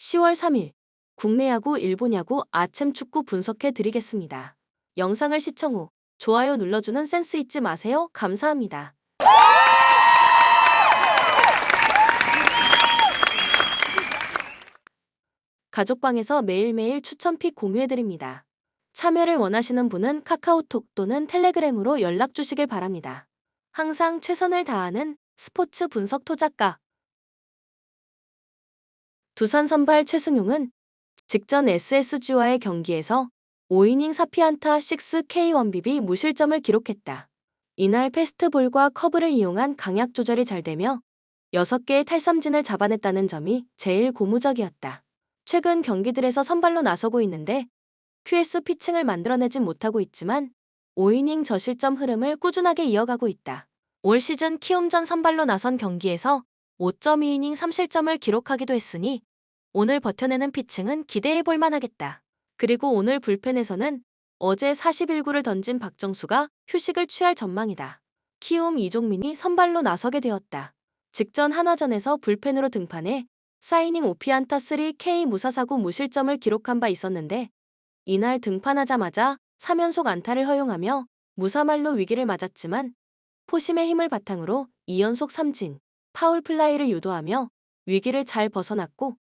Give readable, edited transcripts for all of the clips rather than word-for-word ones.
10월 3일 국내 야구, 일본 야구, 아챔 축구 분석해 드리겠습니다. 영상을 시청 후 좋아요 눌러주는 센스 잊지 마세요. 감사합니다. 가족방에서 매일매일 추천픽 공유해 드립니다. 참여를 원하시는 분은 카카오톡 또는 텔레그램으로 연락 주시길 바랍니다. 항상 최선을 다하는 스포츠 분석 토작가. 두산 선발 최승용은 직전 SSG와의 경기에서 5이닝 4피안타 6K1BB 무실점을 기록했다. 이날 패스트볼과 커브를 이용한 강약 조절이 잘 되며 6개의 탈삼진을 잡아냈다는 점이 제일 고무적이었다. 최근 경기들에서 선발로 나서고 있는데 QS 피칭을 만들어내진 못하고 있지만 5이닝 저실점 흐름을 꾸준하게 이어가고 있다. 올 시즌 키움전 선발로 나선 경기에서 5.2이닝 3실점을 기록하기도 했으니 오늘 버텨내는 피칭은 기대해볼 만하겠다. 그리고 오늘 불펜에서는 어제 41구를 던진 박정수가 휴식을 취할 전망이다. 키움 이종민이 선발로 나서게 되었다. 직전 한화전에서 불펜으로 등판해 4이닝 5피안타 3K 무사사구 무실점을 기록한 바 있었는데 이날 등판하자마자 3연속 안타를 허용하며 무사말로 위기를 맞았지만 포심의 힘을 바탕으로 2연속 삼진, 파울플라이를 유도하며 위기를 잘 벗어났고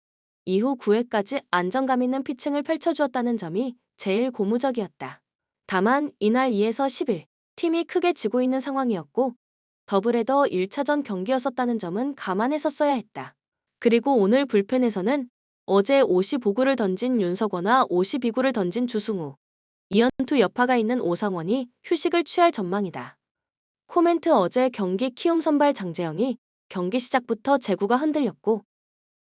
이후 9회까지 안정감 있는 피칭을 펼쳐주었다는 점이 제일 고무적이었다. 다만 이날 2에서 10일 팀이 크게 지고 있는 상황이었고 더블헤더 1차전 경기였었다는 점은 감안했었어야 했다. 그리고 오늘 불펜에서는 어제 55구를 던진 윤석원과 52구를 던진 주승우, 2연투 여파가 있는 오상원이 휴식을 취할 전망이다. 코멘트 어제 경기 키움 선발 장재영이 경기 시작부터 제구가 흔들렸고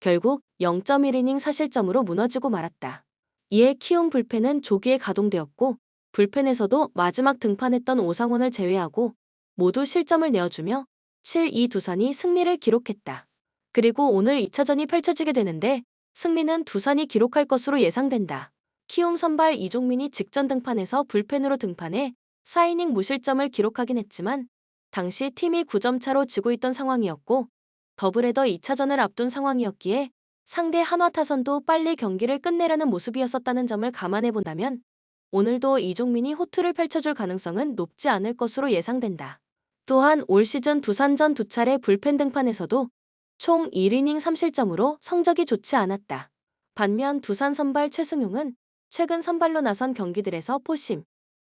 결국 0.1이닝 4실점으로 무너지고 말았다. 이에 키움 불펜은 조기에 가동되었고 불펜에서도 마지막 등판했던 오상원을 제외하고 모두 실점을 내어주며 7-2 두산이 승리를 기록했다. 그리고 오늘 2차전이 펼쳐지게 되는데 승리는 두산이 기록할 것으로 예상된다. 키움 선발 이종민이 직전 등판에서 불펜으로 등판해 4이닝 무실점을 기록하긴 했지만 당시 팀이 9점 차로 지고 있던 상황이었고 더블헤더 2차전을 앞둔 상황이었기에 상대 한화 타선도 빨리 경기를 끝내려는 모습이었었다는 점을 감안해본다면 오늘도 이종민이 호투를 펼쳐줄 가능성은 높지 않을 것으로 예상된다. 또한 올 시즌 두산전 2차례 불펜 등판에서도 총 1이닝 3실점으로 성적이 좋지 않았다. 반면 두산 선발 최승용은 최근 선발로 나선 경기들에서 포심,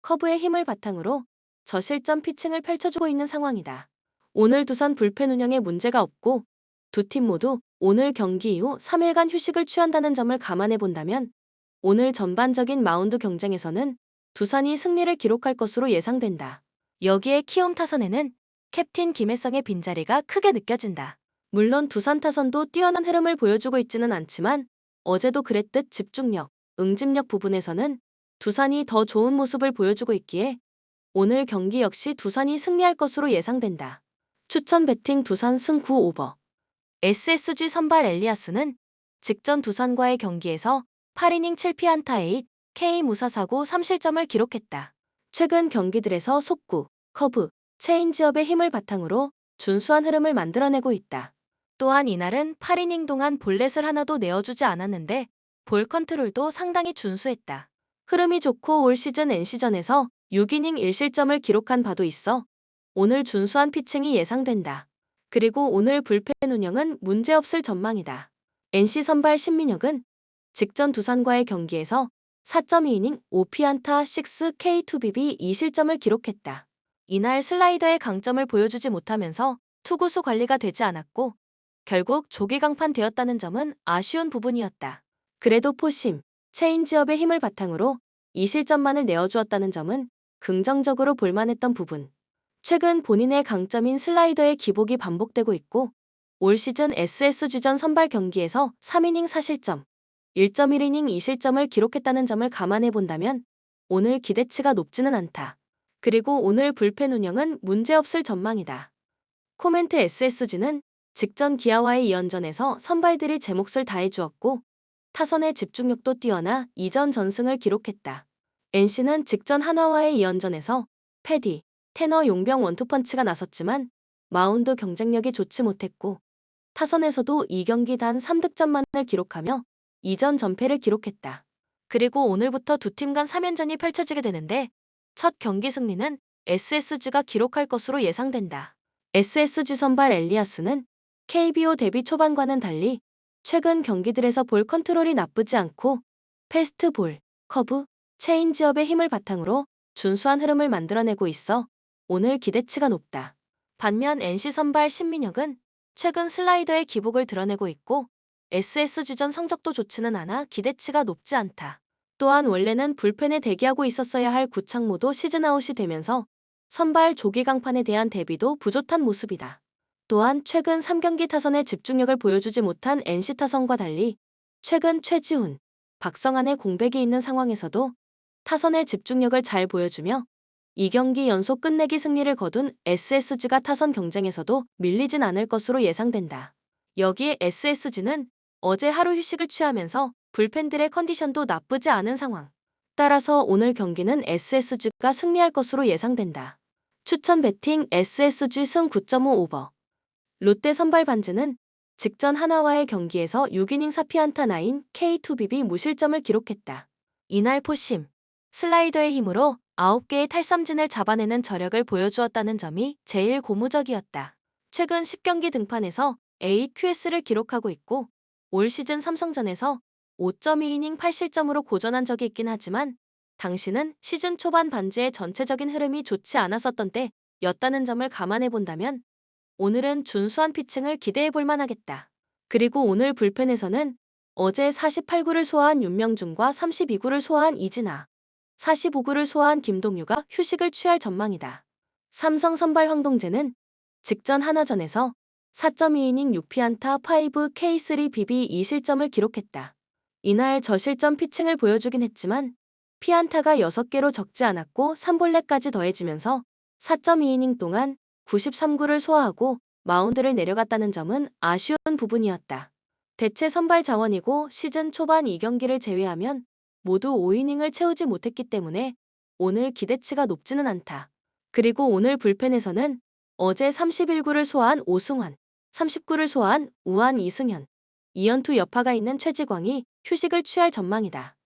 커브의 힘을 바탕으로 저실점 피칭을 펼쳐주고 있는 상황이다. 오늘 두산 불펜 운영에 문제가 없고 두 팀 모두 오늘 경기 이후 3일간 휴식을 취한다는 점을 감안해본다면 오늘 전반적인 마운드 경쟁에서는 두산이 승리를 기록할 것으로 예상된다. 여기에 키움 타선에는 캡틴 김혜성의 빈자리가 크게 느껴진다. 물론 두산 타선도 뛰어난 흐름을 보여주고 있지는 않지만 어제도 그랬듯 집중력, 응집력 부분에서는 두산이 더 좋은 모습을 보여주고 있기에 오늘 경기 역시 두산이 승리할 것으로 예상된다. 추천 배팅 두산 승 9오버. SSG 선발 엘리아스는 직전 두산과의 경기에서 8이닝 7피안타 8K 무사사구 3실점을 기록했다. 최근 경기들에서 속구, 커브, 체인지업의 힘을 바탕으로 준수한 흐름을 만들어내고 있다. 또한 이날은 8이닝 동안 볼넷을 하나도 내어주지 않았는데 볼 컨트롤도 상당히 준수했다. 흐름이 좋고 올 시즌 NC전에서 6이닝 1실점을 기록한 바도 있어 오늘 준수한 피칭이 예상된다. 그리고 오늘 불펜 운영은 문제없을 전망이다. NC 선발 신민혁은 직전 두산과의 경기에서 4.2이닝 5피안타 6K2BB 2실점을 기록했다. 이날 슬라이더의 강점을 보여주지 못하면서 투구수 관리가 되지 않았고 결국 조기 강판되었다는 점은 아쉬운 부분이었다. 그래도 포심, 체인지업의 힘을 바탕으로 2실점만을 내어주었다는 점은 긍정적으로 볼만했던 부분. 최근 본인의 강점인 슬라이더의 기복이 반복되고 있고 올 시즌 SSG전 선발 경기에서 3이닝 4실점, 1.1이닝 2실점을 기록했다는 점을 감안해본다면 오늘 기대치가 높지는 않다. 그리고 오늘 불펜 운영은 문제없을 전망이다. 코멘트 SSG는 직전 기아와의 2연전에서 선발들이 제 몫을 다해주었고 타선의 집중력도 뛰어나 2전 전승을 기록했다. NC는 직전 한화와의 2연전에서 패디, 테너 용병 원투펀치가 나섰지만 마운드 경쟁력이 좋지 못했고 타선에서도 2경기 단 3득점만을 기록하며 2전 전패를 기록했다. 그리고 오늘부터 두 팀 간 3연전이 펼쳐지게 되는데 첫 경기 승리는 SSG가 기록할 것으로 예상된다. SSG 선발 엘리아스는 KBO 데뷔 초반과는 달리 최근 경기들에서 볼 컨트롤이 나쁘지 않고 패스트 볼, 커브, 체인지업의 힘을 바탕으로 준수한 흐름을 만들어내고 있어 오늘 기대치가 높다. 반면 NC 선발 신민혁은 최근 슬라이더의 기복을 드러내고 있고 SSG전 성적도 좋지는 않아 기대치가 높지 않다. 또한 원래는 불펜에 대기하고 있었어야 할 구창모도 시즌아웃이 되면서 선발 조기 강판에 대한 대비도 부족한 모습이다. 또한 최근 3경기 타선의 집중력을 보여주지 못한 NC 타선과 달리 최근 최지훈, 박성환의 공백이 있는 상황에서도 타선의 집중력을 잘 보여주며 2경기 연속 끝내기 승리를 거둔 SSG가 타선 경쟁에서도 밀리진 않을 것으로 예상된다. 여기에 SSG는 어제 하루 휴식을 취하면서 불펜들의 컨디션도 나쁘지 않은 상황. 따라서 오늘 경기는 SSG가 승리할 것으로 예상된다. 추천 배팅 SSG 승 9.5 오버. 롯데 선발 반즈는 직전 하나와의 경기에서 6이닝 4피안타 나인 K2BB 무실점을 기록했다. 이날 포심, 슬라이더의 힘으로 9개의 탈삼진을 잡아내는 저력을 보여주었다는 점이 제일 고무적이었다. 최근 10경기 등판에서 AQS를 기록하고 있고 올 시즌 삼성전에서 5.2이닝 8실점으로 고전한 적이 있긴 하지만 당시는 시즌 초반 반지의 전체적인 흐름이 좋지 않았었던 때였다는 점을 감안해 본다면 오늘은 준수한 피칭을 기대해 볼 만하겠다. 그리고 오늘 불펜에서는 어제 48구를 소화한 윤명준과 32구를 소화한 이진아, 45구를 소화한 김동유가 휴식을 취할 전망이다. 삼성 선발 황동재는 직전 한화전에서 4.2이닝 6피안타 5K3BB 2실점을 기록했다. 이날 저실점 피칭을 보여주긴 했지만 피안타가 6개로 적지 않았고 3볼넷까지 더해지면서 4.2이닝 동안 93구를 소화하고 마운드를 내려갔다는 점은 아쉬운 부분이었다. 대체 선발 자원이고 시즌 초반 2경기를 제외하면 모두 5이닝을 채우지 못했기 때문에 오늘 기대치가 높지는 않다. 그리고 오늘 불펜에서는 어제 31구를 소화한 오승환, 30구를 소화한 우한 이승현, 이연투 여파가 있는 최지광이 휴식을 취할 전망이다.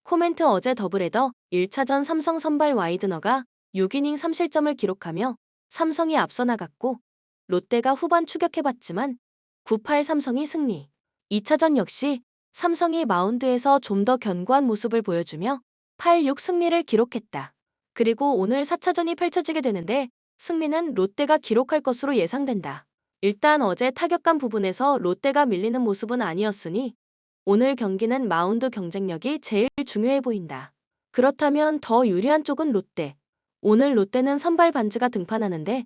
코멘트 어제 더블헤더 1차전 삼성 선발 와이드너가 6이닝 3실점을 기록하며 삼성이 앞서 나갔고 롯데가 후반 추격해봤지만 9-8 삼성이 승리. 2차전 역시 삼성이 마운드에서 좀 더 견고한 모습을 보여주며 8-6 승리를 기록했다. 그리고 오늘 4차전이 펼쳐지게 되는데 승리는 롯데가 기록할 것으로 예상된다. 일단 어제 타격감 부분에서 롯데가 밀리는 모습은 아니었으니 오늘 경기는 마운드 경쟁력이 제일 중요해 보인다. 그렇다면 더 유리한 쪽은 롯데. 오늘 롯데는 선발 반즈가 등판하는데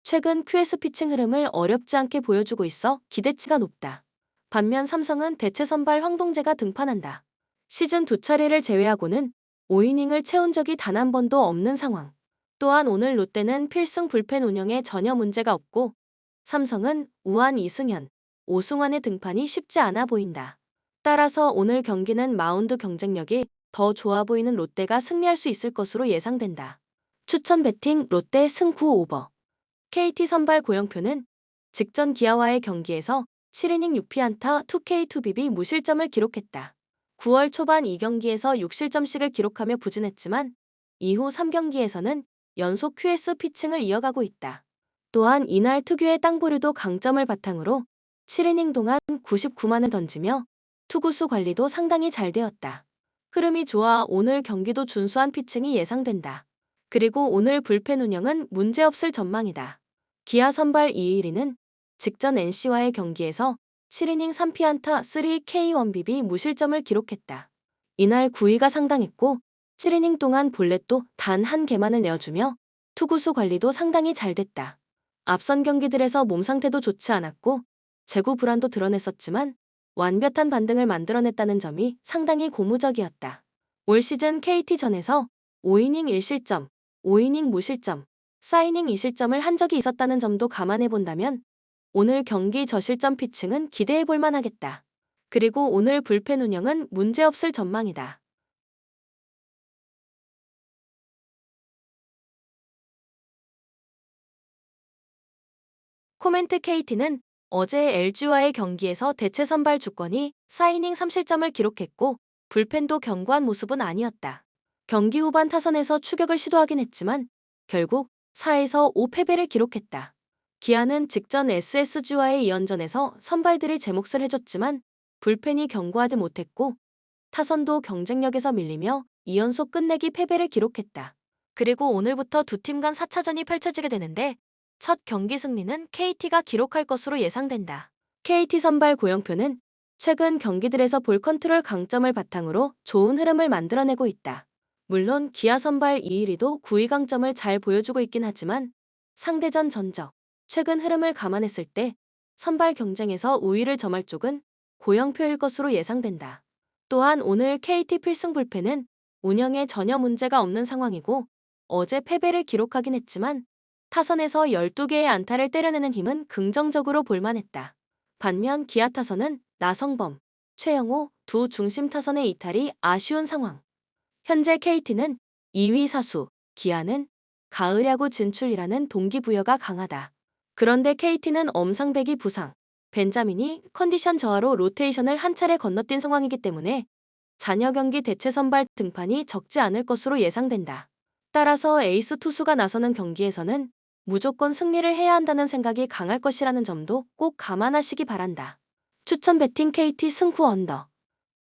최근 QS 피칭 흐름을 어렵지 않게 보여주고 있어 기대치가 높다. 반면 삼성은 대체 선발 황동재가 등판한다. 시즌 2차례를 제외하고는 5이닝을 채운 적이 단 한 번도 없는 상황. 또한 오늘 롯데는 필승 불펜 운영에 전혀 문제가 없고 삼성은 우한 이승현, 오승환의 등판이 쉽지 않아 보인다. 따라서 오늘 경기는 마운드 경쟁력이 더 좋아 보이는 롯데가 승리할 수 있을 것으로 예상된다. 추천 배팅 롯데 승 9 오버. KT 선발 고영표는 직전 기아와의 경기에서 7이닝 6피안타 2K2BB 무실점을 기록했다. 9월 초반 2경기에서 6실점씩을 기록하며 부진했지만 이후 3경기에서는 연속 QS 피칭을 이어가고 있다. 또한 이날 특유의 땅보류도 강점을 바탕으로 7이닝 동안 99만을 던지며 투구수 관리도 상당히 잘 되었다. 흐름이 좋아 오늘 경기도 준수한 피칭이 예상된다. 그리고 오늘 불펜 운영은 문제없을 전망이다. 기아 선발 이의리는 직전 NC와의 경기에서 7이닝 3피안타 3K1BB 무실점을 기록했다. 이날 9위가 상당했고 7이닝 동안 볼넷도 단 한 개만을 내어주며 투구수 관리도 상당히 잘 됐다. 앞선 경기들에서 몸 상태도 좋지 않았고 제구 불안도 드러냈었지만 완벽한 반등을 만들어냈다는 점이 상당히 고무적이었다. 올 시즌 KT전에서 5이닝 1실점, 5이닝 무실점, 4이닝 2실점을 한 적이 있었다는 점도 감안해 본다면 오늘 경기 저실점 피칭은 기대해 볼 만하겠다. 그리고 오늘 불펜 운영은 문제없을 전망이다. 코멘트 KT는 어제 LG와의 경기에서 대체 선발 주권이 4이닝 3실점을 기록했고 불펜도 견고한 모습은 아니었다. 경기 후반 타선에서 추격을 시도하긴 했지만 결국 4에서 5 패배를 기록했다. 기아는 직전 SSG와의 2연전에서 선발들이 제 몫을 해줬지만 불펜이 견고하지 못했고 타선도 경쟁력에서 밀리며 2연속 끝내기 패배를 기록했다. 그리고 오늘부터 두 팀 간 4차전이 펼쳐지게 되는데 첫 경기 승리는 KT가 기록할 것으로 예상된다. KT 선발 고영표는 최근 경기들에서 볼 컨트롤 강점을 바탕으로 좋은 흐름을 만들어내고 있다. 물론 기아 선발 이일이도 9위 강점을 잘 보여주고 있긴 하지만 상대전 전적, 최근 흐름을 감안했을 때 선발 경쟁에서 우위를 점할 쪽은 고영표일 것으로 예상된다. 또한 오늘 KT 필승 불펜은 운영에 전혀 문제가 없는 상황이고 어제 패배를 기록하긴 했지만 타선에서 12개의 안타를 때려내는 힘은 긍정적으로 볼만했다. 반면 기아 타선은 나성범, 최영호 두 중심 타선의 이탈이 아쉬운 상황. 현재 KT는 2위 사수, 기아는 가을 야구 진출이라는 동기부여가 강하다. 그런데 KT는 엄상백이 부상, 벤자민이 컨디션 저하로 로테이션을 한 차례 건너뛴 상황이기 때문에 잔여 경기 대체 선발 등판이 적지 않을 것으로 예상된다. 따라서 에이스 투수가 나서는 경기에서는 무조건 승리를 해야 한다는 생각이 강할 것이라는 점도 꼭 감안하시기 바란다. 추천 배팅 KT 승쿠 언더.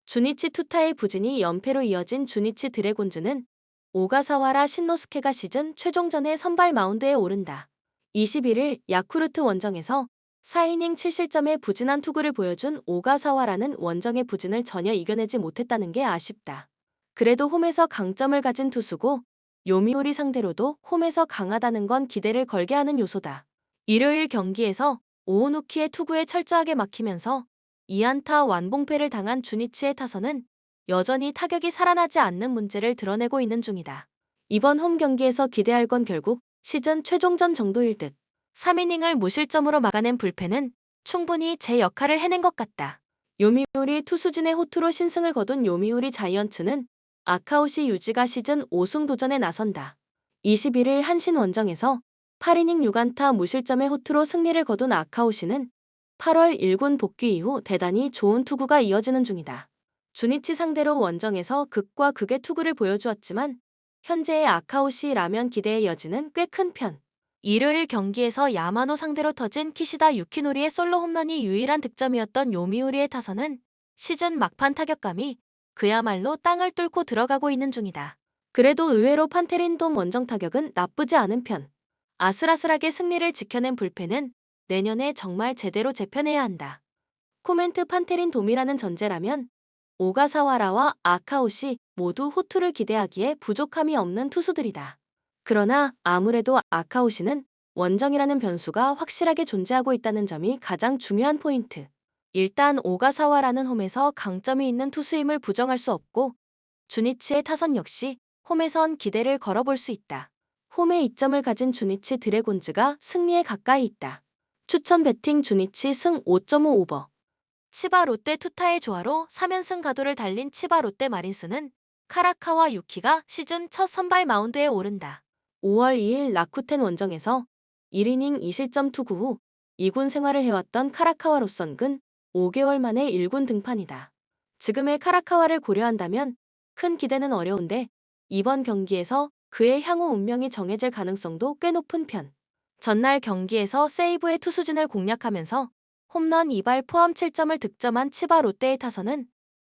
주니치 투타의 부진이 연패로 이어진 주니치 드래곤즈는 오가사와라 신노스케가 시즌 최종전에 선발 마운드에 오른다. 21일 야쿠르트 원정에서 4이닝 7실점의 부진한 투구를 보여준 오가사와라는 원정의 부진을 전혀 이겨내지 못했다는 게 아쉽다. 그래도 홈에서 강점을 가진 투수고 요미우리 상대로도 홈에서 강하다는 건 기대를 걸게 하는 요소다. 일요일 경기에서 오오누키의 투구에 철저하게 막히면서 2안타 완봉패를 당한 주니치의 타선은 여전히 타격이 살아나지 않는 문제를 드러내고 있는 중이다. 이번 홈 경기에서 기대할 건 결국 시즌 최종전 정도일 듯. 3이닝을 무실점으로 막아낸 불펜은 충분히 제 역할을 해낸 것 같다. 요미우리 투수진의 호투로 신승을 거둔 요미우리 자이언츠는 아카오시 유지가 시즌 5승 도전에 나선다. 21일 한신 원정에서 8이닝 6안타 무실점의 호투로 승리를 거둔 아카오시는 8월 1군 복귀 이후 대단히 좋은 투구가 이어지는 중이다. 주니치 상대로 원정에서 극과 극의 투구를 보여주었지만 현재의 아카오시 라면 기대의 여지는 꽤 큰 편. 일요일 경기에서 야마노 상대로 터진 키시다 유키노리의 솔로 홈런이 유일한 득점이었던 요미우리의 타선은 시즌 막판 타격감이 그야말로 땅을 뚫고 들어가고 있는 중이다. 그래도 의외로 판테린돔 원정 타격은 나쁘지 않은 편. 아슬아슬하게 승리를 지켜낸 불펜은 내년에 정말 제대로 재편해야 한다. 코멘트 판테린돔이라는 전제라면 오가사와라와 아카오시 모두 호투를 기대하기에 부족함이 없는 투수들이다. 그러나 아무래도 아카오시는 원정이라는 변수가 확실하게 존재하고 있다는 점이 가장 중요한 포인트. 일단 오가사와라는 홈에서 강점이 있는 투수임을 부정할 수 없고 주니치의 타선 역시 홈에선 기대를 걸어볼 수 있다. 홈에 이점을 가진 주니치 드래곤즈가 승리에 가까이 있다. 추천 배팅 주니치 승 5.5 오버. 치바 롯데 투타의 조화로 3연승 가도를 달린 치바 롯데 마린스는 카라카와 유키가 시즌 첫 선발 마운드에 오른다. 5월 2일 라쿠텐 원정에서 1이닝 2실점 투구 후 2군 생활을 해왔던 카라카와로선 5개월 만에 1군 등판이다. 지금의 카라카와를 고려한다면 큰 기대는 어려운데 이번 경기에서 그의 향후 운명이 정해질 가능성도 꽤 높은 편. 전날 경기에서 세이브의 투수진을 공략하면서 홈런 2발 포함 7점을 득점한 치바 롯데의 타선은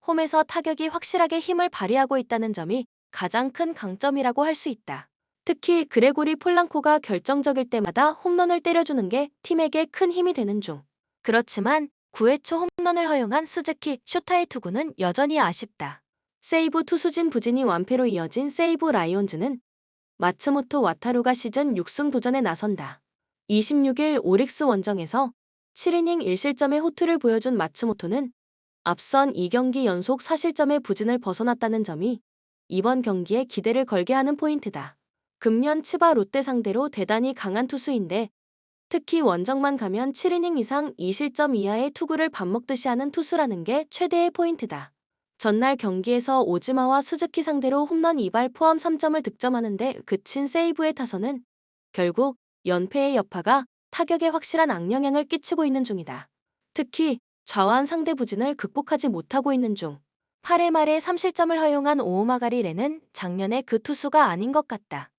홈에서 타격이 확실하게 힘을 발휘하고 있다는 점이 가장 큰 강점이라고 할 수 있다. 특히 그레고리 폴랑코가 결정적일 때마다 홈런을 때려주는 게 팀에게 큰 힘이 되는 중. 그렇지만 9회 초 홈런을 허용한 스즈키 쇼타의 투구는 여전히 아쉽다. 세이브 투수진 부진이 완패로 이어진 세이브 라이온즈는 마츠모토 와타루가 시즌 6승 도전에 나선다. 26일 오릭스 원정에서 7이닝 1실점의 호투를 보여준 마츠모토는 앞선 2경기 연속 4실점의 부진을 벗어났다는 점이 이번 경기에 기대를 걸게 하는 포인트다. 금년 치바 롯데 상대로 대단히 강한 투수인데 특히 원정만 가면 7이닝 이상 2실점 이하의 투구를 밥 먹듯이 하는 투수라는 게 최대의 포인트다. 전날 경기에서 오즈마와 스즈키 상대로 홈런 2발 포함 3점을 득점하는데 그친 세이브의 타선은 결국 연패의 여파가 타격에 확실한 악영향을 끼치고 있는 중이다. 특히 좌완 상대 부진을 극복하지 못하고 있는 중 8회 말에 3실점을 허용한 오오마가리 레는 작년에 그 투수가 아닌 것 같다.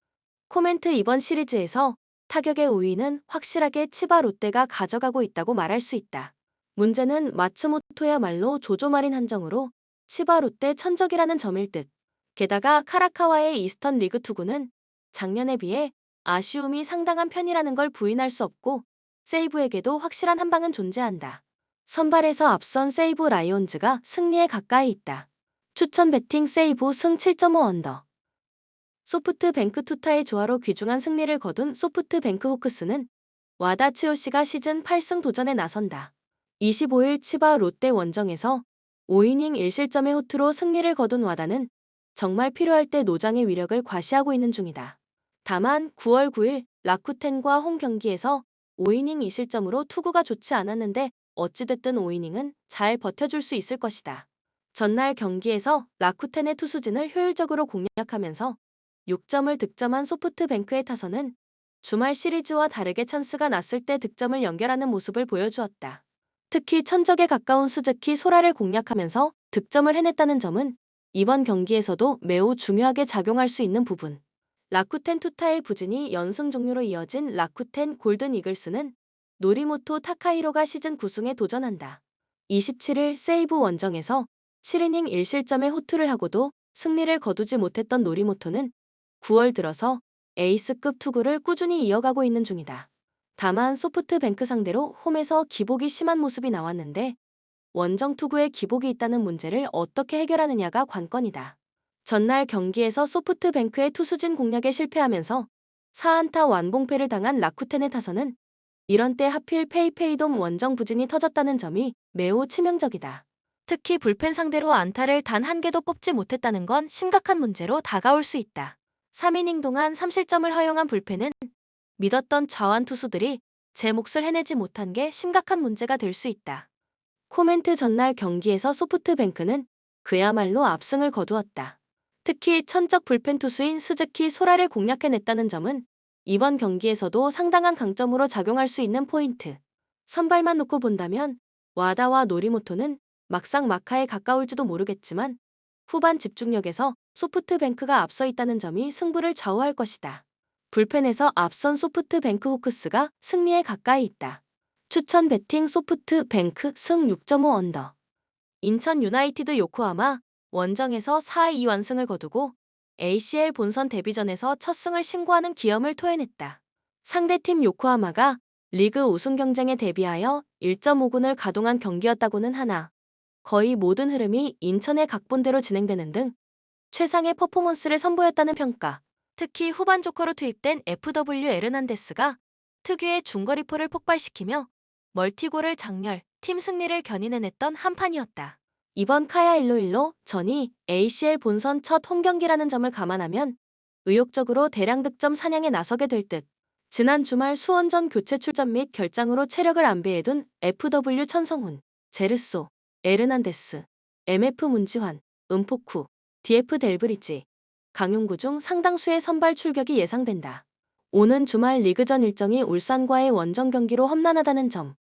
코멘트 이번 시리즈에서 타격의 우위는 확실하게 치바 롯데가 가져가고 있다고 말할 수 있다. 문제는 마츠모토야말로 조조마린 한정으로 치바 롯데 천적이라는 점일 듯. 게다가 카라카와의 이스턴 리그 투구는 작년에 비해 아쉬움이 상당한 편이라는 걸 부인할 수 없고 세이브에게도 확실한 한방은 존재한다. 선발에서 앞선 세이브 라이온즈가 승리에 가까이 있다. 추천 배팅 세이브 승 7.5 언더. 소프트뱅크 투타의 조화로 귀중한 승리를 거둔 소프트뱅크 호크스는 와다 츠요시가 시즌 8승 도전에 나선다. 25일 치바 롯데 원정에서 5이닝 1실점의 호투로 승리를 거둔 와다는 정말 필요할 때 노장의 위력을 과시하고 있는 중이다. 다만 9월 9일 라쿠텐과 홈 경기에서 5이닝 2실점으로 투구가 좋지 않았는데 어찌됐든 5이닝은 잘 버텨줄 수 있을 것이다. 전날 경기에서 라쿠텐의 투수진을 효율적으로 공략하면서 6점을 득점한 소프트뱅크의 타선은 주말 시리즈와 다르게 찬스가 났을 때 득점을 연결하는 모습을 보여주었다. 특히 천적에 가까운 스즈키 소라를 공략하면서 득점을 해냈다는 점은 이번 경기에서도 매우 중요하게 작용할 수 있는 부분. 라쿠텐 투타의 부진이 연승 종료로 이어진 라쿠텐 골든 이글스는 노리모토 타카히로가 시즌 9승에 도전한다. 27일 세이브 원정에서 7이닝 1실점의 호투를 하고도 승리를 거두지 못했던 노리모토는 9월 들어서 에이스급 투구를 꾸준히 이어가고 있는 중이다. 다만 소프트뱅크 상대로 홈에서 기복이 심한 모습이 나왔는데 원정 투구에 기복이 있다는 문제를 어떻게 해결하느냐가 관건이다. 전날 경기에서 소프트뱅크의 투수진 공략에 실패하면서 4안타 완봉패를 당한 라쿠텐의 타선은 이런 때 하필 페이페이돔 원정 부진이 터졌다는 점이 매우 치명적이다. 특히 불펜 상대로 안타를 단 한 개도 뽑지 못했다는 건 심각한 문제로 다가올 수 있다. 3이닝 동안 3실점을 허용한 불펜은 믿었던 좌완 투수들이 제 몫을 해내지 못한 게 심각한 문제가 될 수 있다. 코멘트 전날 경기에서 소프트뱅크는 그야말로 압승을 거두었다. 특히 천적 불펜 투수인 스즈키 소라를 공략해냈다는 점은 이번 경기에서도 상당한 강점으로 작용할 수 있는 포인트. 선발만 놓고 본다면 와다와 노리모토는 막상 막하에 가까울지도 모르겠지만 후반 집중력에서 소프트뱅크가 앞서 있다는 점이 승부를 좌우할 것이다. 불펜에서 앞선 소프트뱅크 호크스가 승리에 가까이 있다. 추천 배팅 소프트뱅크 승 6.5 언더. 인천 유나이티드 요코하마 원정에서 4회 2완승을 거두고 ACL 본선 데뷔전에서 첫 승을 신고하는 기염을 토해냈다. 상대팀 요코하마가 리그 우승 경쟁에 대비하여 1.5군을 가동한 경기였다고는 하나 거의 모든 흐름이 인천의 각본대로 진행되는 등 최상의 퍼포먼스를 선보였다는 평가. 특히 후반 조커로 투입된 FW 에르난데스가 특유의 중거리포를 폭발시키며 멀티골을 장렬, 팀 승리를 견인해냈던 한판이었다. 이번 카야 일로일로 전이 ACL 본선 첫 홈경기라는 점을 감안하면 의욕적으로 대량 득점 사냥에 나서게 될 듯. 지난 주말 수원전 교체 출전 및 결장으로 체력을 안배해둔 FW 천성훈, 제르소, 에르난데스, MF 문지환, 은포쿠, DF 델브리지, 강용구 중 상당수의 선발 출격이 예상된다. 오는 주말 리그전 일정이 울산과의 원정 경기로 험난하다는 점,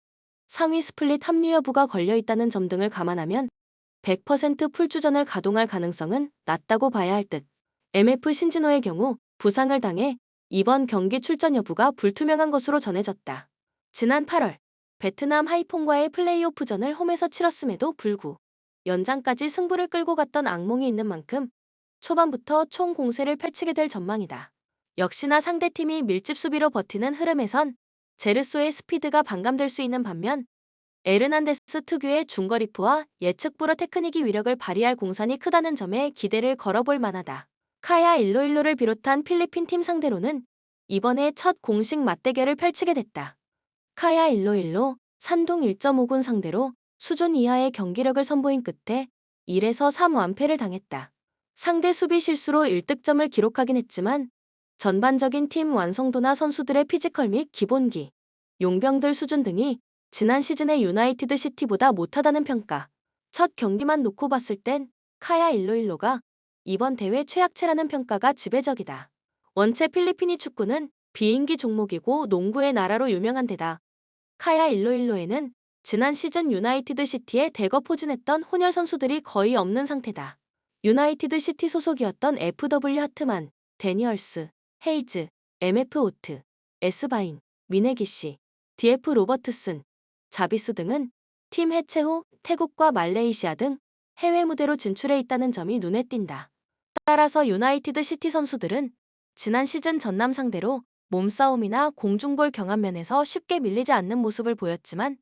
상위 스플릿 합류 여부가 걸려있다는 점 등을 감안하면 100% 풀주전을 가동할 가능성은 낮다고 봐야 할 듯. MF 신진호의 경우 부상을 당해 이번 경기 출전 여부가 불투명한 것으로 전해졌다. 지난 8월 베트남 하이퐁과의 플레이오프전을 홈에서 치렀음에도 불구 연장까지 승부를 끌고 갔던 악몽이 있는 만큼 초반부터 총 공세를 펼치게 될 전망이다. 역시나 상대팀이 밀집 수비로 버티는 흐름에선 제르소의 스피드가 반감될 수 있는 반면 에르난데스 특유의 중거리포와 예측 불허 테크닉이 위력을 발휘할 공산이 크다는 점에 기대를 걸어볼 만하다. 카야 일로일로를 비롯한 필리핀 팀 상대로는 이번에 첫 공식 맞대결을 펼치게 됐다. 카야 일로일로 산둥 1.5군 상대로 수준 이하의 경기력을 선보인 끝에 1에서 3완패를 당했다. 상대 수비 실수로 1득점을 기록하긴 했지만 전반적인 팀 완성도나 선수들의 피지컬 및 기본기, 용병들 수준 등이 지난 시즌의 유나이티드 시티보다 못하다는 평가. 첫 경기만 놓고 봤을 땐 카야 일로일로가 이번 대회 최악체라는 평가가 지배적이다. 원체 필리핀이 축구는 비인기 종목이고 농구의 나라로 유명한 데다. 카야 일로일로에는 지난 시즌 유나이티드 시티에 대거 포진했던 혼혈 선수들이 거의 없는 상태다. 유나이티드 시티 소속이었던 FW 하트만, 데니얼스, 헤이즈, MF 오트, 에스바인, 미네기시, DF 로버트슨, 자비스 등은 팀 해체 후 태국과 말레이시아 등 해외 무대로 진출해 있다는 점이 눈에 띈다. 따라서 유나이티드 시티 선수들은 지난 시즌 전남 상대로 몸싸움이나 공중볼 경합 면에서 쉽게 밀리지 않는 모습을 보였지만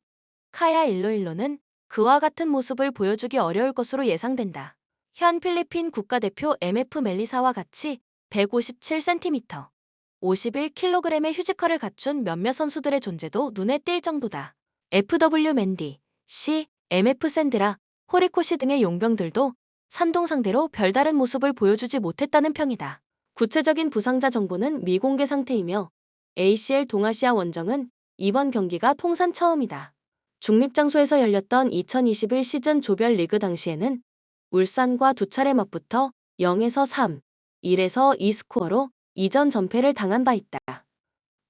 카야 일로일로는 그와 같은 모습을 보여주기 어려울 것으로 예상된다. 현 필리핀 국가대표 MF 멜리사와 같이 157cm, 51kg의 휴지컬을 갖춘 몇몇 선수들의 존재도 눈에 띌 정도다. FW 맨디, C, MF 샌드라, 호리코시 등의 용병들도 산동 상대로 별다른 모습을 보여주지 못했다는 평이다. 구체적인 부상자 정보는 미공개 상태이며 ACL 동아시아 원정은 이번 경기가 통산 처음이다. 중립장소에서 열렸던 2021 시즌 조별 리그 당시에는 울산과 두 차례 맞붙어 0에서 3, 1에서 2 스코어로 이전 전패를 당한 바 있다.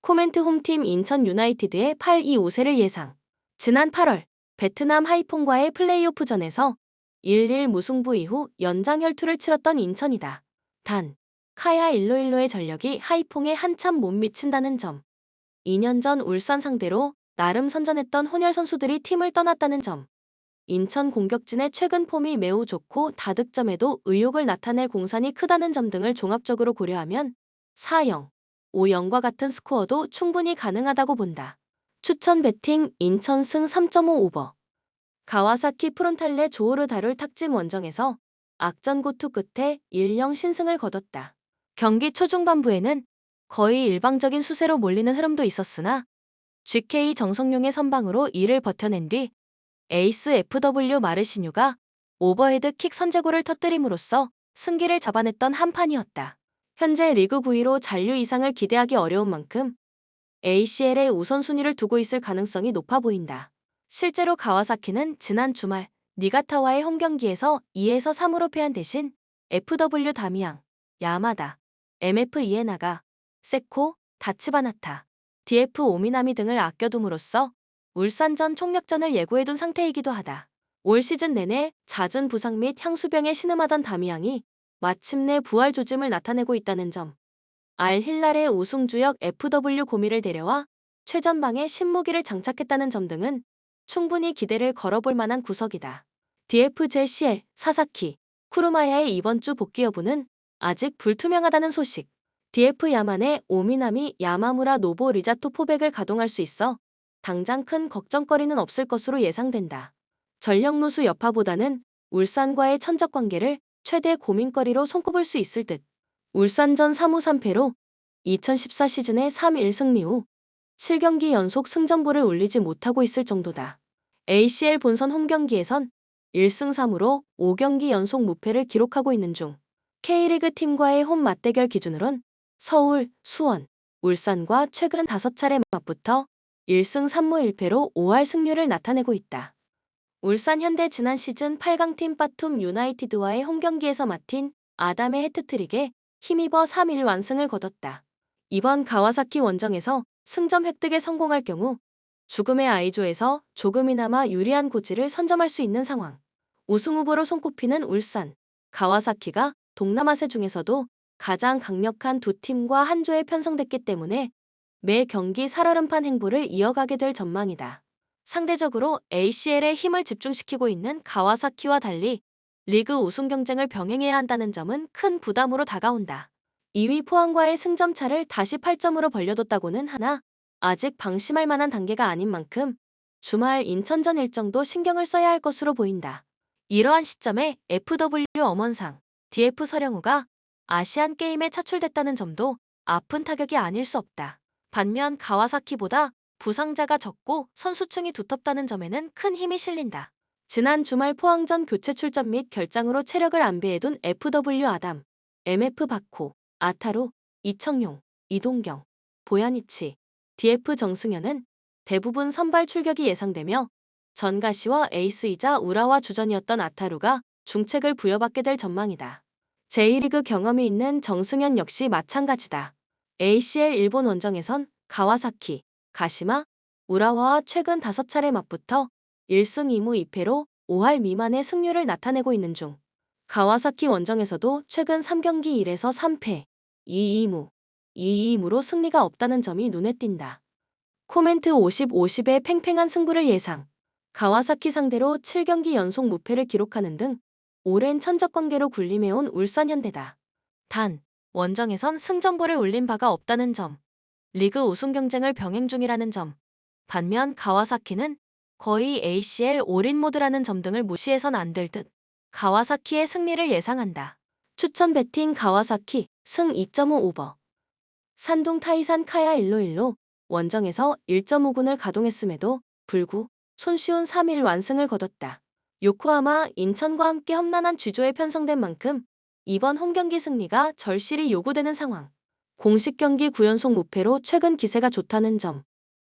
코멘트 홈팀 인천 유나이티드의 8-2 우세를 예상. 지난 8월 베트남 하이퐁과의 플레이오프전에서 1-1 무승부 이후 연장 혈투를 치렀던 인천이다. 단, 카야 일로일로의 전력이 하이퐁에 한참 못 미친다는 점. 2년 전 울산 상대로 나름 선전했던 혼혈 선수들이 팀을 떠났다는 점. 인천 공격진의 최근 폼이 매우 좋고 다득점에도 의욕을 나타낼 공산이 크다는 점 등을 종합적으로 고려하면 4-0, 5-0과 같은 스코어도 충분히 가능하다고 본다. 추천 배팅 인천 승 3.5 오버. 가와사키 프론탈레 조호르 다룰 탁짐 원정에서 악전고투 끝에 1-0 신승을 거뒀다. 경기 초중반부에는 거의 일방적인 수세로 몰리는 흐름도 있었으나 GK 정성용의 선방으로 이를 버텨낸 뒤 에이스 FW 마르시뉴가 오버헤드 킥 선제골을 터뜨림으로써 승기를 잡아냈던 한판이었다. 현재 리그 9위로 잔류 이상을 기대하기 어려운 만큼 ACL에 우선순위를 두고 있을 가능성이 높아 보인다. 실제로 가와사키는 지난 주말 니가타와의 홈경기에서 2에서 3으로 패한 대신 FW 다미양, 야마다, MF 이에나가, 세코, 다치바나타, DF 오미나미 등을 아껴둠으로써 울산전 총력전을 예고해둔 상태이기도 하다. 올 시즌 내내 잦은 부상 및 향수병에 신음하던 다미양이 마침내 부활 조짐을 나타내고 있다는 점. 알 힐랄의 우승주역 FW 고미를 데려와 최전방에 신무기를 장착했다는 점 등은 충분히 기대를 걸어볼 만한 구석이다. DFJCL, 사사키, 쿠르마야의 이번 주 복귀 여부는 아직 불투명하다는 소식. DF 야만의 오미나미 야마무라 노보 리자토 포백을 가동할 수 있어 당장 큰 걱정거리는 없을 것으로 예상된다. 전력 누수 여파보다는 울산과의 천적 관계를 최대 고민거리로 손꼽을 수 있을 듯. 울산전 3무 3패로 2014 시즌의 3-1 승리 후 7경기 연속 승전보를 올리지 못하고 있을 정도다. ACL 본선 홈경기에선 1승 3무로 5경기 연속 무패를 기록하고 있는 중 K리그 팀과의 홈 맞대결 기준으론 서울, 수원, 울산과 최근 5차례 맞붙어 1승 3무 1패로 5할 승률을 나타내고 있다. 울산 현대 지난 시즌 8강팀 빠툼 유나이티드와의 홈경기에서 맡은 아담의 해트트릭에 힘입어 3-1 완승을 거뒀다. 이번 가와사키 원정에서 승점 획득에 성공할 경우 죽음의 아이조에서 조금이나마 유리한 고지를 선점할 수 있는 상황. 우승 후보로 손꼽히는 울산, 가와사키가 동남아세 중에서도 가장 강력한 두 팀과 한 조에 편성됐기 때문에 매 경기 살얼음판 행보를 이어가게 될 전망이다. 상대적으로 ACL에 힘을 집중시키고 있는 가와사키와 달리 리그 우승 경쟁을 병행해야 한다는 점은 큰 부담으로 다가온다. 2위 포항과의 승점 차를 다시 8점으로 벌려뒀다고는 하나 아직 방심할 만한 단계가 아닌 만큼 주말 인천전 일정도 신경을 써야 할 것으로 보인다. 이러한 시점에 FW 엄원상, DF 서령우가 아시안게임에 차출됐다는 점도 아픈 타격이 아닐 수 없다. 반면 가와사키보다 부상자가 적고 선수층이 두텁다는 점에는 큰 힘이 실린다. 지난 주말 포항전 교체 출전 및 결장으로 체력을 안배해둔 FW 아담, MF 바코, 아타루, 이청용, 이동경, 보야니치, DF 정승현은 대부분 선발 출격이 예상되며 전가시와 에이스이자 우라와 주전이었던 아타루가 중책을 부여받게 될 전망이다. 제1리그 경험이 있는 정승현 역시 마찬가지다. ACL 일본 원정에선 가와사키, 가시마, 우라와와 최근 5차례 맞붙어 1승 2무 2패로 5할 미만의 승률을 나타내고 있는 중, 가와사키 원정에서도 최근 3경기 1에서 3패, 2-2무, 2-2무로 승리가 없다는 점이 눈에 띈다. 코멘트 50-50의 팽팽한 승부를 예상. 가와사키 상대로 7경기 연속 무패를 기록하는 등 오랜 천적 관계로 군림해온 울산 현대다. 단, 원정에선 승전보를 올린 바가 없다는 점, 리그 우승 경쟁을 병행 중이라는 점, 반면 가와사키는 거의 ACL 올인 모드라는 점 등을 무시해선 안 될 듯 가와사키의 승리를 예상한다. 추천 배팅 가와사키 승 2.5 오버. 산둥 타이산 카야 일로일로 원정에서 1.5군을 가동했음에도 불구 손쉬운 3일 완승을 거뒀다. 요코하마 인천과 함께 험난한 쥐조에 편성된 만큼 이번 홈경기 승리가 절실히 요구되는 상황. 공식 경기 9연속 무패로 최근 기세가 좋다는 점.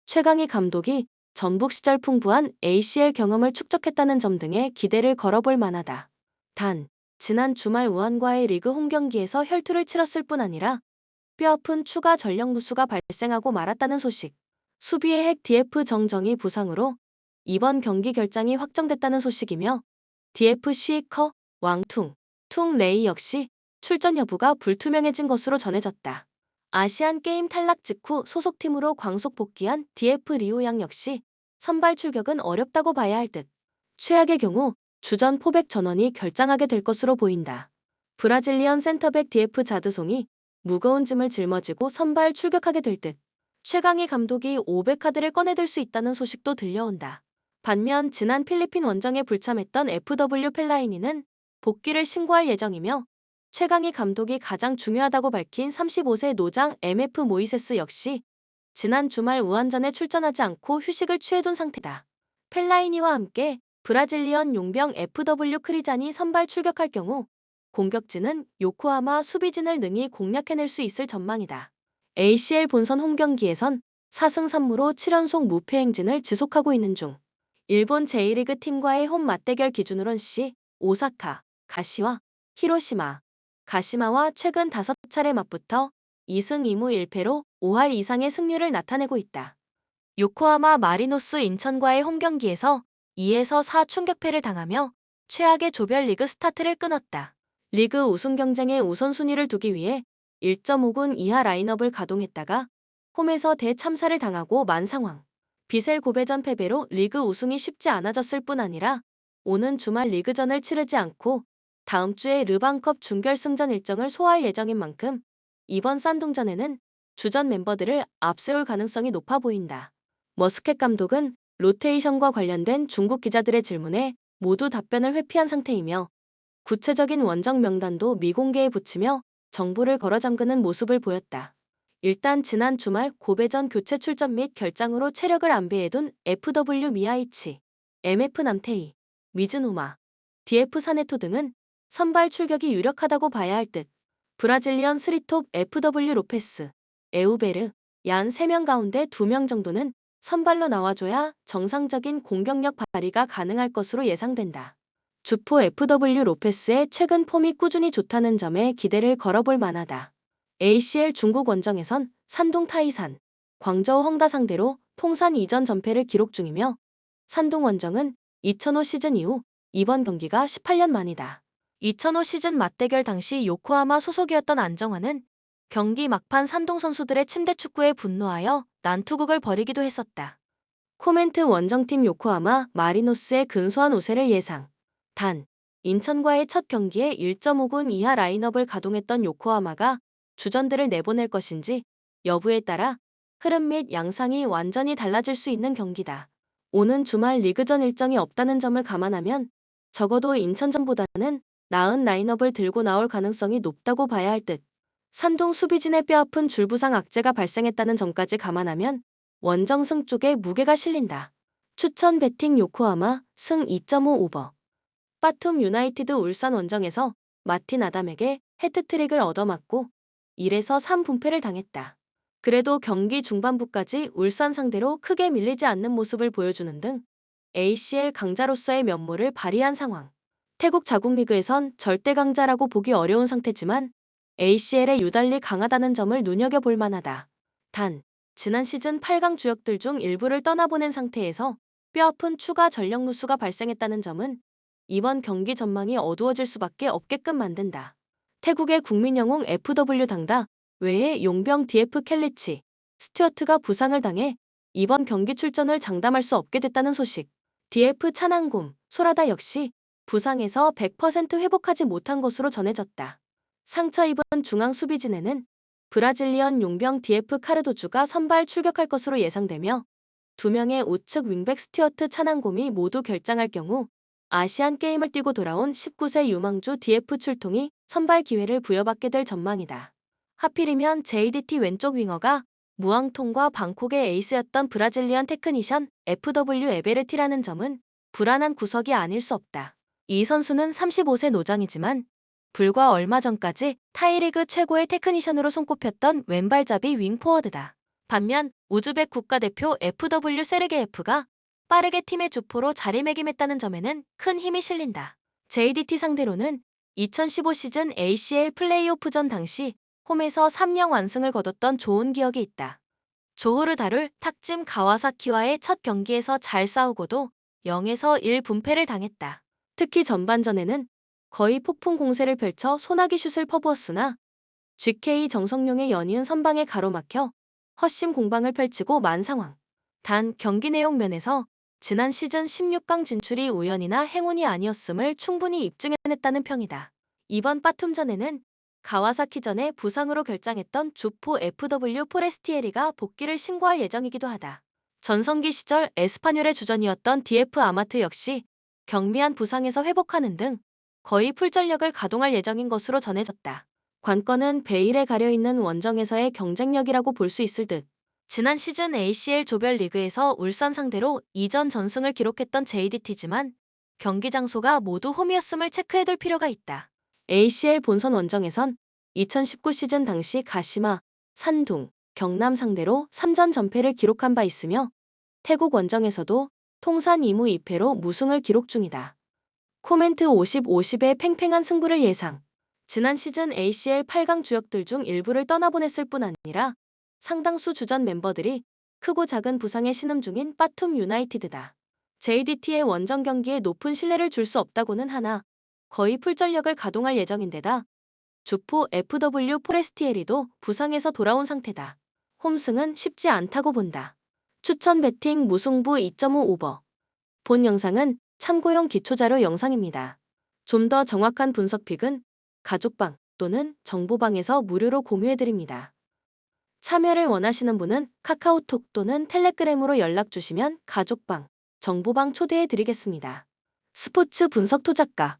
최강희 감독이 전북 시절 풍부한 ACL 경험을 축적했다는 점 등에 기대를 걸어볼 만하다. 단, 지난 주말 우한과의 리그 홈경기에서 혈투를 치렀을 뿐 아니라 뼈아픈 추가 전력 누수가 발생하고 말았다는 소식. 수비의 핵 DF 정정이 부상으로 이번 경기 결장이 확정됐다는 소식이며 DF 쉬이커, 왕퉁, 퉁 레이 역시 출전 여부가 불투명해진 것으로 전해졌다. 아시안게임 탈락 직후 소속팀으로 광속 복귀한 DF 리우양 역시 선발 출격은 어렵다고 봐야 할 듯. 최악의 경우 주전 포백 전원이 결장하게 될 것으로 보인다. 브라질리언 센터백 DF 자드송이 무거운 짐을 짊어지고 선발 출격하게 될 듯. 최강희 감독이 500카드를 꺼내들 수 있다는 소식도 들려온다. 반면 지난 필리핀 원정에 불참했던 FW 펠라이니는 복귀를 신고할 예정이며 최강희 감독이 가장 중요하다고 밝힌 35세 노장 MF 모이세스 역시 지난 주말 우한전에 출전하지 않고 휴식을 취해둔 상태다. 펠라이니와 함께 브라질리언 용병 FW 크리잔이 선발 출격할 경우 공격진은 요코하마 수비진을 능히 공략해낼 수 있을 전망이다. ACL 본선 홈경기에선 4승 3무로 7연속 무패 행진을 지속하고 있는 중. 일본 제1리그 팀과의 홈 맞대결 기준으론 오사카, 가시와, 히로시마, 가시마와 최근 5차례 맞붙어 2승 2무 1패로 5할 이상의 승률을 나타내고 있다. 요코하마 마리노스 인천과의 홈경기에서 2에서 4 충격패를 당하며 최악의 조별리그 스타트를 끊었다. 리그 우승 경쟁에 우선순위를 두기 위해 1.5군 이하 라인업을 가동했다가 홈에서 대참사를 당하고 만 상황. 비셀 고베전 패배로 리그 우승이 쉽지 않아졌을 뿐 아니라 오는 주말 리그전을 치르지 않고 다음 주에 르방컵 준결승전 일정을 소화할 예정인 만큼 이번 싼둥전에는 주전 멤버들을 앞세울 가능성이 높아 보인다. 머스켓 감독은 로테이션과 관련된 중국 기자들의 질문에 모두 답변을 회피한 상태이며 구체적인 원정 명단도 미공개에 붙이며 정보를 걸어 잠그는 모습을 보였다. 일단 지난 주말 고베전 교체 출전 및 결장으로 체력을 안배해둔 FW 미야이치, MF 남태희, 미즈노마, DF 사네토 등은 선발 출격이 유력하다고 봐야 할 듯. 브라질리언 스리톱 FW 로페스, 에우베르, 얀 3명 가운데 2명 정도는 선발로 나와줘야 정상적인 공격력 발휘가 가능할 것으로 예상된다. 주포 FW 로페스의 최근 폼이 꾸준히 좋다는 점에 기대를 걸어볼 만하다. ACL 중국 원정에선 산둥 타이산, 광저우 헝다 상대로 통산 이전 전패를 기록 중이며 산둥 원정은 2005 시즌 이후 이번 경기가 18년 만이다. 2005 시즌 맞대결 당시 요코하마 소속이었던 안정환은 경기 막판 산둥 선수들의 침대 축구에 분노하여 난투극을 벌이기도 했었다. 코멘트 원정팀 요코하마 마리노스의 근소한 우세를 예상. 단, 인천과의 첫 경기에 1.5군 이하 라인업을 가동했던 요코하마가 주전들을 내보낼 것인지 여부에 따라 흐름 및 양상이 완전히 달라질 수 있는 경기다. 오는 주말 리그전 일정이 없다는 점을 감안하면 적어도 인천전보다는 나은 라인업을 들고 나올 가능성이 높다고 봐야 할 듯. 산둥 수비진의 뼈아픈 줄부상 악재가 발생했다는 점까지 감안하면 원정승 쪽에 무게가 실린다. 추천 배팅 요코하마 승 2.5 오버. 빠툼 유나이티드 울산 원정에서 마틴 아담에게 해트트릭을 얻어맞고 1에서 3 분패를 당했다. 그래도 경기 중반부까지 울산 상대로 크게 밀리지 않는 모습을 보여주는 등 ACL 강자로서의 면모를 발휘한 상황. 태국 자국리그에선 절대 강자라고 보기 어려운 상태지만 ACL에 유달리 강하다는 점을 눈여겨볼 만하다. 단, 지난 시즌 8강 주역들 중 일부를 떠나보낸 상태에서 뼈아픈 추가 전력 누수가 발생했다는 점은 이번 경기 전망이 어두워질 수밖에 없게끔 만든다. 태국의 국민 영웅 FW 당다 외에 용병 DF 켈리치, 스튜어트가 부상을 당해 이번 경기 출전을 장담할 수 없게 됐다는 소식. DF 차난곰, 소라다 역시 부상에서 100% 회복하지 못한 것으로 전해졌다. 상처 입은 중앙 수비진에는 브라질리언 용병 DF 카르도주가 선발 출격할 것으로 예상되며 2명의 우측 윙백 스튜어트 차난곰이 모두 결장할 경우 아시안 게임을 뛰고 돌아온 19세 유망주 DF 출통이 선발 기회를 부여받게 될 전망이다. 하필이면 JDT 왼쪽 윙어가 무앙통과 방콕의 에이스였던 브라질리언 테크니션 FW 에베르티라는 점은 불안한 구석이 아닐 수 없다. 이 선수는 35세 노장이지만 불과 얼마 전까지 타이리그 최고의 테크니션으로 손꼽혔던 왼발잡이 윙포워드다. 반면 우즈벡 국가대표 FW 세르게예프가 빠르게 팀의 주포로 자리매김했다는 점에는 큰 힘이 실린다. JDT 상대로는 2015 시즌 ACL 플레이오프전 당시 홈에서 3령 완승을 거뒀던 좋은 기억이 있다. 조호르다룰 탁짐 가와사키와의 첫 경기에서 잘 싸우고도 0에서 1 분패를 당했다. 특히 전반전에는 거의 폭풍 공세를 펼쳐 소나기 슛을 퍼부었으나 GK 정성룡의 연이은 선방에 가로막혀 헛심 공방을 펼치고 만 상황. 단 경기 내용 면에서 지난 시즌 16강 진출이 우연이나 행운이 아니었음을 충분히 입증해냈다는 평이다. 이번 빠툼전에는 가와사키전에 부상으로 결장했던 주포 FW 포레스티에리가 복귀를 신고할 예정이기도 하다. 전성기 시절 에스파뇰의 주전이었던 DF 아마트 역시 경미한 부상에서 회복하는 등 거의 풀전력을 가동할 예정인 것으로 전해졌다. 관건은 베일에 가려있는 원정에서의 경쟁력이라고 볼 수 있을 듯. 지난 시즌 ACL 조별리그에서 울산 상대로 2전 전승을 기록했던 JDT지만 경기 장소가 모두 홈이었음을 체크해둘 필요가 있다. ACL 본선 원정에선 2019 시즌 당시 가시마, 산둥, 경남 상대로 3전 전패를 기록한 바 있으며 태국 원정에서도 통산 2무 2패로 무승을 기록 중이다. 코멘트 50-50의 팽팽한 승부를 예상. 지난 시즌 ACL 8강 주역들 중 일부를 떠나보냈을 뿐 아니라 상당수 주전 멤버들이 크고 작은 부상에 신음 중인 빠툼 유나이티드다. JDT의 원정 경기에 높은 신뢰를 줄 수 없다고는 하나 거의 풀전력을 가동할 예정인데다 주포 FW 포레스티에리도 부상에서 돌아온 상태다. 홈승은 쉽지 않다고 본다. 추천 배팅 무승부 2.5 오버. 본 영상은 참고용 기초자료 영상입니다. 좀 더 정확한 분석 픽은 가족방 또는 정보방에서 무료로 공유해드립니다. 참여를 원하시는 분은 카카오톡 또는 텔레그램으로 연락 주시면 가족방, 정보방 초대해드리겠습니다. 스포츠 분석 토작가